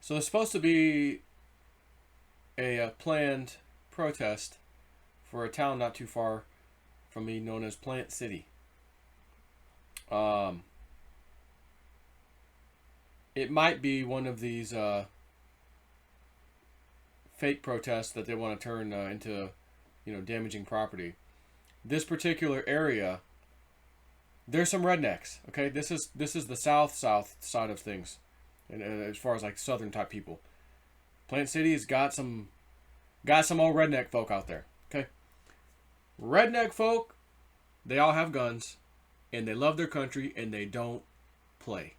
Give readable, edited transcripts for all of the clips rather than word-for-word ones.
So there's supposed to be a planned protest for a town not too far from me known as Plant City. It might be one of these fake protests that they want to turn into, damaging property. This particular area, there's some rednecks. Okay, this is the south side of things, and as far as like southern type people, Plant City has got some old redneck folk out there. Okay, redneck folk, they all have guns, and they love their country, and they don't play.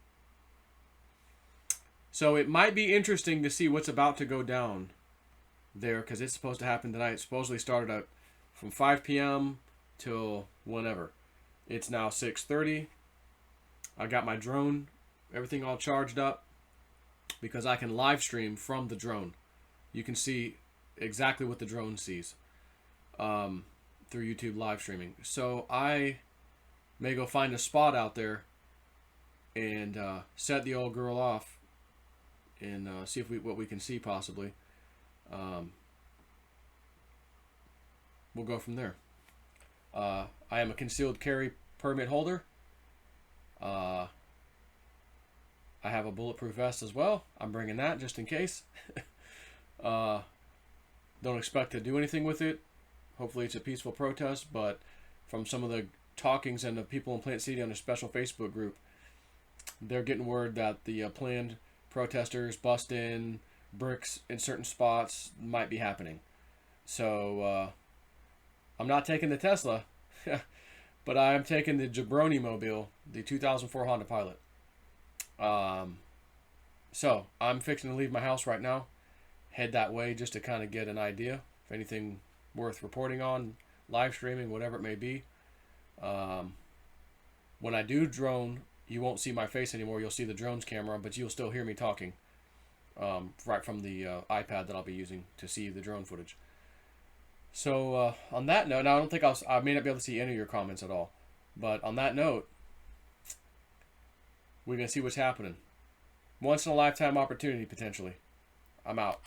So it might be interesting to see what's about to go down there, because it's supposed to happen tonight. It supposedly started at from 5 p.m. till whenever. It's now 6:30. I got my drone, everything all charged up, because I can live stream from the drone. You can see exactly what the drone sees through YouTube live streaming. So I may go find a spot out there and set the old girl off and see if what we can see possibly. We'll go from there. I am a concealed carry permit holder. I have a bulletproof vest as well. I'm bringing that just in case. Don't expect to do anything with it. Hopefully it's a peaceful protest, but from some of the talkings and the people in Plant City on a special Facebook group, they're getting word that the planned protesters bust in bricks in certain spots might be happening. So I'm not taking the Tesla, but I am taking the Jabroni Mobile, the 2004 Honda Pilot. So I'm fixing to leave my house right now, head that way just to kind of get an idea if anything worth reporting on, live streaming, whatever it may be. When I do drone, you won't see my face anymore. You'll see the drone's camera, but you'll still hear me talking right from the iPad that I'll be using to see the drone footage. So on that note, now I don't think I may not be able to see any of your comments at all, but on that note, we're going to see what's happening. Once in a lifetime opportunity, potentially. I'm out.